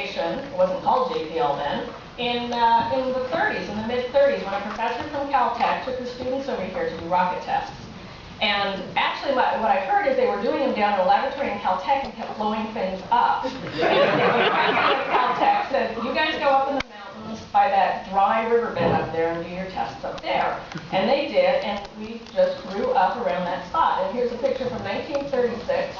location, it wasn't called JPL then, in the 30s, in the mid-30s, when a professor from Caltech took the students over here to do rocket tests. And actually, what I heard is they were doing them down in a laboratory in Caltech and kept blowing things up. And the president of Caltech said, you guys go up in the mountains by that dry riverbed up there and do your tests up there. And they did, and we just grew up around that spot. And here's a picture from 1936.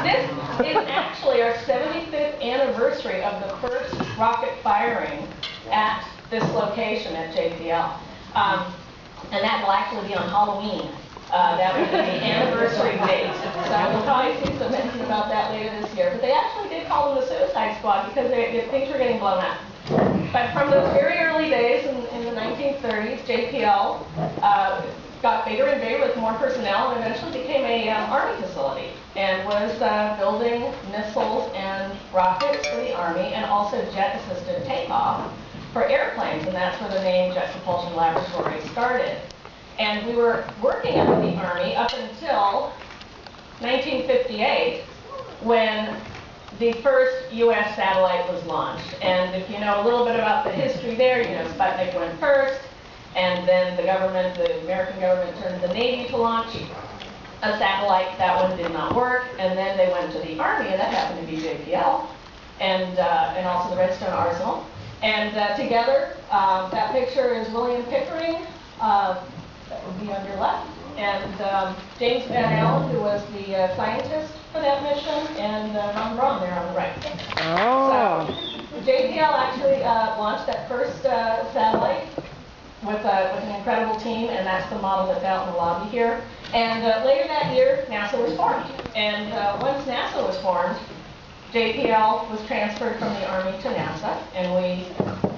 This is actually our 75th anniversary of the first rocket firing at this location at JPL. And that will actually be on Halloween. That was the anniversary date. So we'll probably see some mention about that later this year. But they actually did call them the Suicide Squad because things were getting blown up. But from those very early days in the 1930s, JPL got bigger and bigger with more personnel and eventually became an Army facility and was building missiles and rockets for the Army and also jet-assisted takeoff for airplanes. And that's where the name Jet Propulsion Laboratory started. And we were working under the Army up until 1958 when the first U.S. satellite was launched. And if you know a little bit about the history there, you know Sputnik went first, and then the American government turned to the Navy to launch a satellite. That one did not work, and then they went to the Army, and that happened to be JPL, and also the Redstone Arsenal. And together, that picture is William Pickering. That would be on your left, and James Van Allen, who was the scientist for that mission, and Ron Braun there on the right. Oh. So JPL actually launched that first satellite with an incredible team, and that's the model that's out in the lobby here. And later that year, NASA was formed. And once NASA was formed, JPL was transferred from the Army to NASA, and we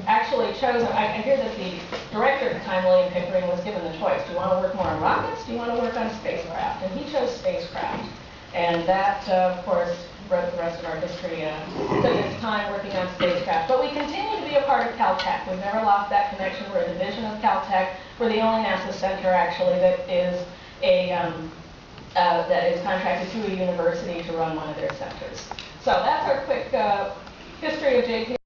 actually chose, I hear that the director at the time, William Pickering, was given the choice. Do you want to work more on rockets? Do you want to work on spacecraft? And he chose spacecraft. And that, of course, wrote the rest of our history to this time working on spacecraft. But we continue to be a part of Caltech. We've never lost that connection. We're a division of Caltech. We're the only NASA center, actually, that is contracted to a university to run one of their centers. So that's our quick history of JPL.